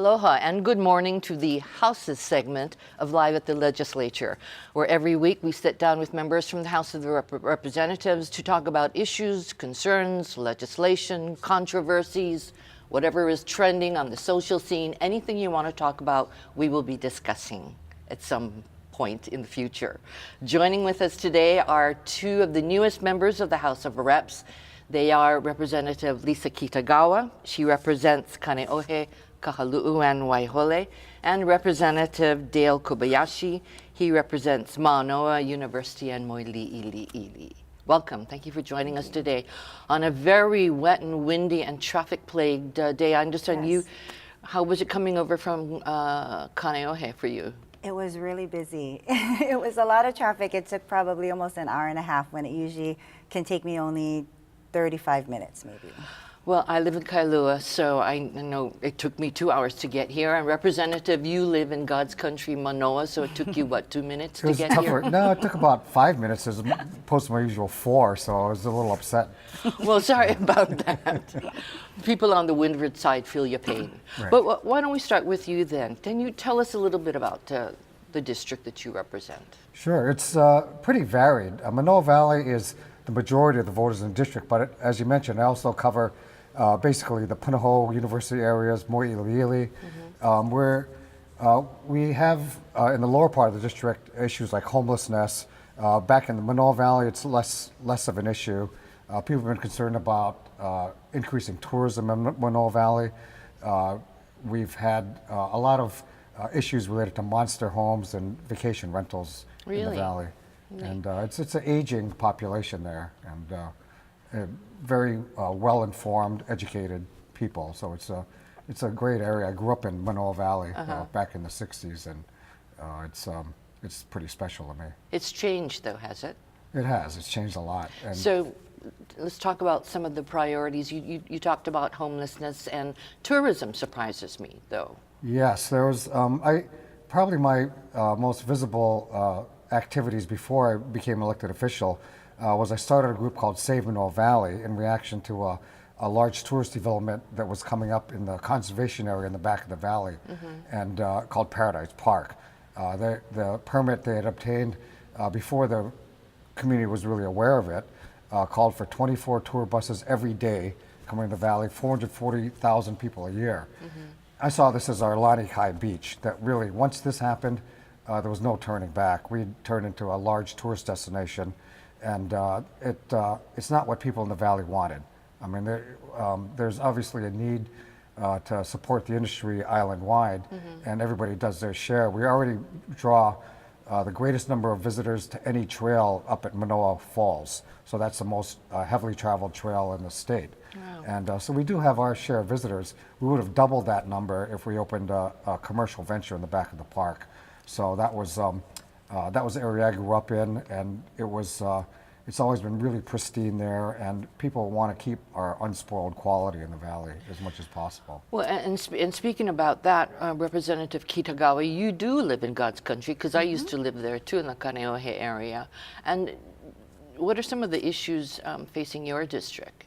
Aloha and good morning to the Houses segment of Live at the Legislature, where every week we sit down with members from the House of the Representatives to talk about issues, concerns, legislation, controversies, whatever is trending on the social scene, anything you want to talk about, we will be discussing at some point in the future. Joining with us today are two of the newest members of the House of Reps. They are Representative Lisa Kitagawa. She represents Kaneohe, Kahaluu, and Waihole, and Representative Dale Kobayashi. He represents Manoa University and Moili'ili'ili. Welcome. Thank you for joining us today on a very wet and windy and traffic-plagued day. I understand you. How was it coming over from Kaneohe for you? It was really busy. It was a lot of traffic. It took probably almost an hour and a half when it usually can take me only 35 minutes maybe. Well, I live in Kailua, so I know it took me 2 hours to get here. And Representative, you live in God's country, Manoa, so it took you, what, 2 minutes to get here? No, it took about 5 minutes as opposed to my usual 4, so I was a little upset. Well, sorry about that. People on the windward side feel your pain. Right. But why don't we start with you then? Can you tell us a little bit about the district that you represent? Sure, it's pretty varied. Manoa Valley is the majority of the voters in the district, but as you mentioned, I also cover basically the Punahou University areas, Moili'ili'ili, where we have in the lower part of the district issues like homelessness. Back in the Manoa Valley, it's less of an issue. People have been concerned about increasing tourism in Manoa Valley. We've had a lot of issues related to monster homes and vacation rentals in the valley. And it's an aging population there, and very well-informed, educated people. So it's a great area. I grew up in Manoa Valley back in the '60s, and it's pretty special to me. It's changed, though, has it? It has. It's changed a lot. And so let's talk about some of the priorities. You talked about homelessness, and tourism surprises me, though. Yes, there was probably my most visible activities before I became elected official was I started a group called Save Manoa Valley in reaction to a large tourist development that was coming up in the conservation area in the back of the valley, and called Paradise Park. The permit they had obtained before the community was really aware of it called for 24 tour buses every day coming to the valley, 440,000 people a year. I saw this as our Lani Kai Beach, that really once this happened, there was no turning back. We turned into a large tourist destination, and it's not what people in the valley wanted. I mean, there's obviously a need to support the industry island-wide, and everybody does their share. We already draw the greatest number of visitors to any trail up at Manoa Falls, so that's the most heavily traveled trail in the state. Wow. And so we do have our share of visitors. We would have doubled that number if we opened a commercial venture in the back of the park. So that was the area I grew up in, and it's always been really pristine there, and people want to keep our unspoiled quality in the valley as much as possible. Well, and speaking about that, Representative Kitagawa, you do live in God's country, because I used to live there too, in the Kaneohe area. And what are some of the issues facing your district?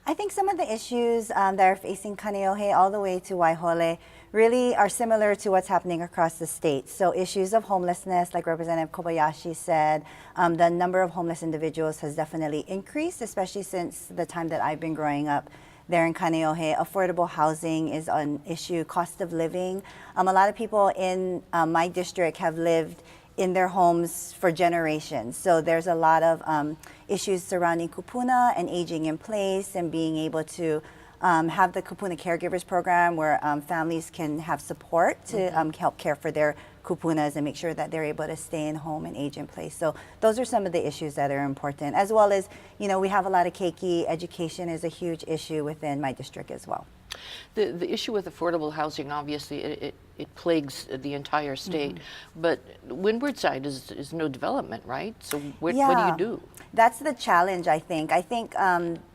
I think some of the issues that are facing Kaneohe all the way to Waihole really are similar to what's happening across the state. So issues of homelessness, like Representative Kobayashi said, the number of homeless individuals has definitely increased, especially since the time that I've been growing up there in Kaneohe. Affordable housing is an issue, cost of living. A lot of people in my district have lived in their homes for generations. So there's a lot of issues surrounding kupuna and aging in place and being able to have the kupuna caregivers program where families can have support to help care for their kupunas and make sure that they're able to stay in home and age in place. So those are some of the issues that are important, as well as, you know, we have a lot of keiki. Education is a huge issue within my district as well. The issue with affordable housing, obviously, it plagues the entire state, but the windward side is no development, right? So what do you do? That's the challenge, I think. I think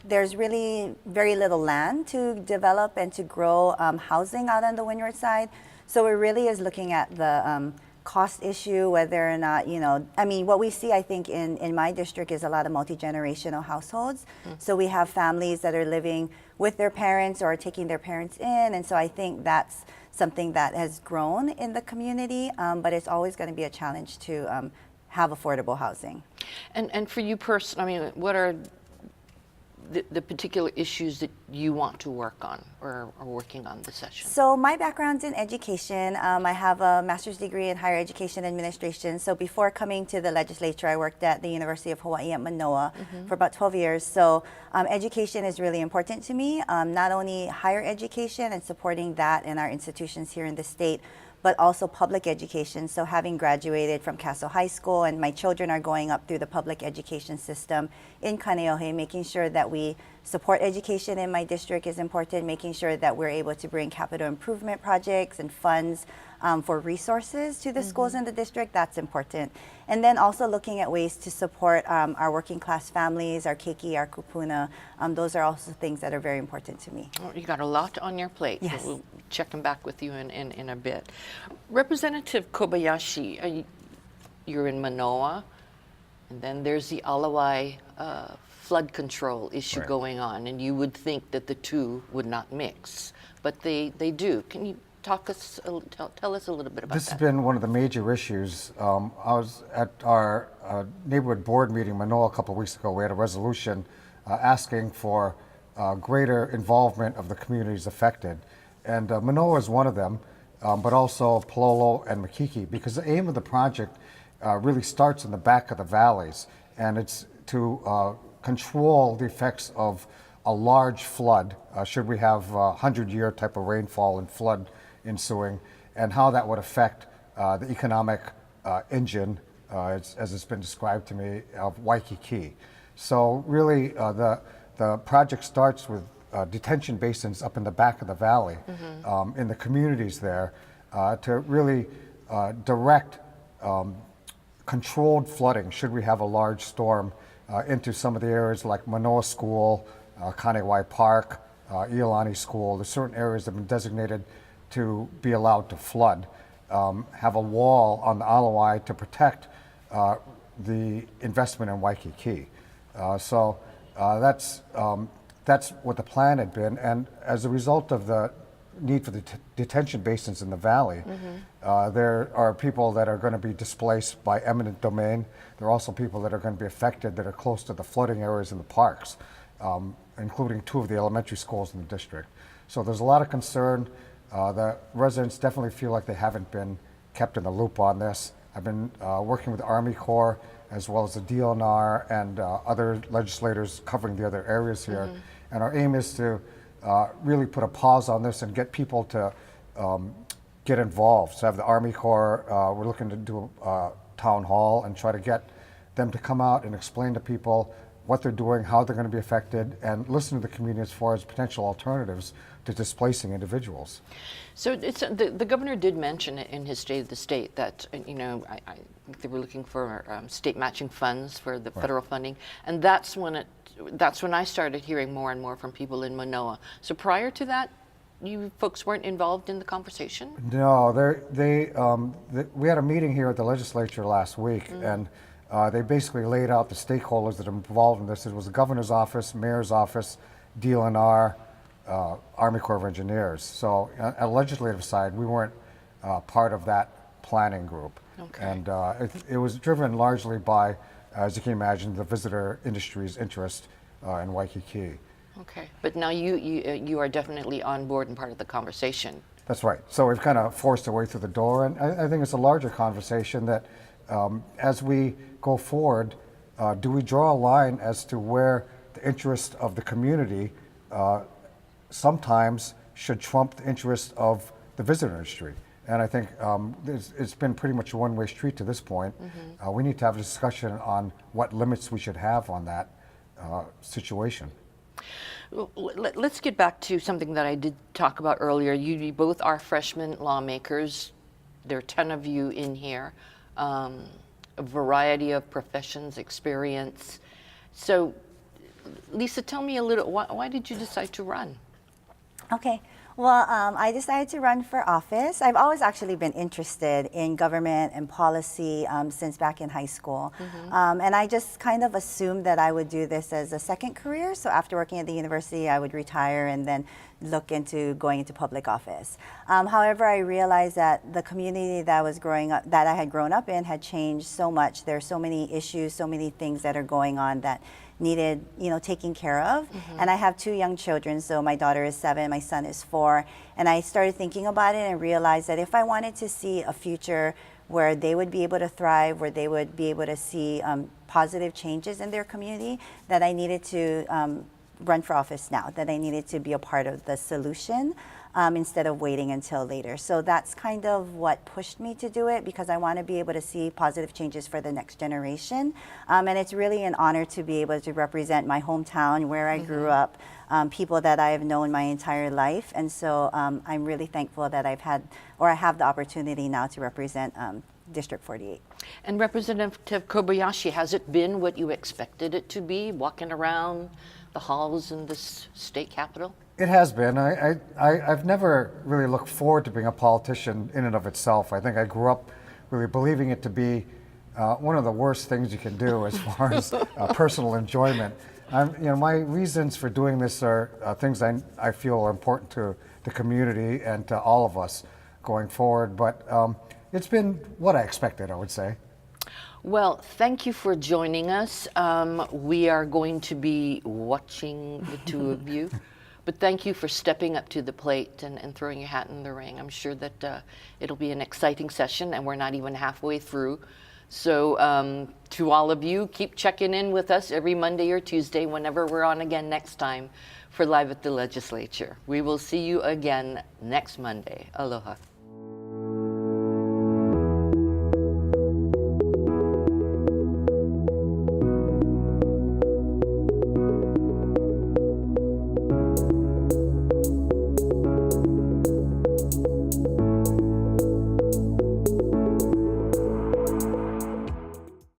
there's really very little land to develop and to grow housing out on the windward side. So it really is looking at the cost issue, whether or not, you know, I mean, what we see, I think, in my district is a lot of multi-generational households. So we have families that are living with their parents or taking their parents in, and so I think that's something that has grown in the community, but it's always going to be a challenge to have affordable housing. And for you personally, I mean, what are the particular issues that you want to work on or are working on this session? So my background's in education. I have a master's degree in higher education administration. So before coming to the legislature, I worked at the University of Hawaii at Manoa for about 12 years. So education is really important to me, not only higher education and supporting that in our institutions here in the state, but also public education. So having graduated from Castle High School, and my children are going up through the public education system in Kaneohe, making sure that we support education in my district is important, making sure that we're able to bring capital improvement projects and funds for resources to the schools in the district, that's important. And then also looking at ways to support our working class families, our keiki, our kupuna. Those are also things that are very important to me. Well, you got a lot on your plate. Yes. We'll check them back with you in a bit. Representative Kobayashi, you're in Manoa, and then there's the Alawai flood control issue Right. going on, and you would think that the two would not mix, but they do. Can you tell us a little bit about This that? has been one of the major issues. I was at our neighborhood board meeting in Manoa a couple of weeks ago. We had a resolution asking for greater involvement of the communities affected. And Manoa is one of them, but also Palolo and Makiki, because the aim of the project really starts in the back of the valleys, and it's to control the effects of a large flood, should we have a 100-year type of rainfall and flood ensuing, and how that would affect the economic engine, as it's been described to me, of Waikiki. So really, the project starts with detention basins up in the back of the valley, in the communities there, to really direct controlled flooding, should we have a large storm, into some of the areas like Manoa School, Kanewai Park, Iolani School. There's certain areas that have been designated to be allowed to flood. Have a wall on the Alawai to protect the investment in Waikiki. So that's what the plan had been, and as a result of the need for the detention basins in the valley, there are people that are going to be displaced by eminent domain. There are also people that are going to be affected that are close to the flooding areas in the parks, including 2 of the elementary schools in the district. So there's a lot of concern. The residents definitely feel like they haven't been kept in the loop on this. I've been working with the Army Corps as well as the DLNR and other legislators covering the other areas here. And our aim is to really put a pause on this and get people to get involved. So I have the Army Corps, we're looking to do a town hall and try to get them to come out and explain to people what they're doing, how they're going to be affected, and listen to the community as far as potential alternatives to displacing individuals. So it's, the governor did mention it in his State of the State that, I think they were looking for state matching funds for the federal funding, and that's when I started hearing more and more from people in Manoa. So prior to that, you folks weren't involved in the conversation? No, we had a meeting here at the legislature last week, and they basically laid out the stakeholders that are involved in this. It was the governor's office, mayor's office, DLNR, Army Corps of Engineers. So on the legislative side, we weren't part of that planning group. Okay. And it was driven largely by, as you can imagine, the visitor industry's interest in Waikiki. Okay, but now you are definitely on board and part of the conversation. That's right. So we've kind of forced our way through the door, and I think it's a larger conversation that as we go forward, do we draw a line as to where the interest of the community sometimes should trump the interest of the visitor industry? And I think it's been pretty much a one-way street to this point. We need to have a discussion on what limits we should have on that situation. Well, let's get back to something that I did talk about earlier. You both are freshman lawmakers. There are 10 of you in here, a variety of professions, experience. So, Lisa, tell me a little, why did you decide to run? Okay. Well, I decided to run for office. I've always actually been interested in government and policy since back in high school. And I just kind of assumed that I would do this as a second career. So after working at the university, I would retire and then look into going into public office. However, I realized that the community that I was growing up, that I had grown up in, had changed so much. There are so many issues, so many things that are going on that needed, taking care of. And I have 2 young children, so my daughter is 7, my son is 4. And I started thinking about it and realized that if I wanted to see a future where they would be able to thrive, where they would be able to see positive changes in their community, that I needed to run for office now, that I needed to be a part of the solution instead of waiting until later. So that's kind of what pushed me to do it, because I want to be able to see positive changes for the next generation. And it's really an honor to be able to represent my hometown, where I grew up, people that I have known my entire life. And so I'm really thankful that I have the opportunity now to represent District 48. And Representative Kobayashi, has it been what you expected it to be, walking around the halls in this state capitol? It has been. I've never really looked forward to being a politician in and of itself. I think I grew up really believing it to be one of the worst things you can do as far as personal enjoyment. My reasons for doing this are things I feel are important to the community and to all of us going forward. But it's been what I expected, I would say. Well, thank you for joining us. We are going to be watching the 2 of you. But thank you for stepping up to the plate and throwing your hat in the ring. I'm sure that it'll be an exciting session, and we're not even halfway through. So to all of you, keep checking in with us every Monday or Tuesday whenever we're on again next time for Live at the Legislature. We will see you again next Monday. Aloha.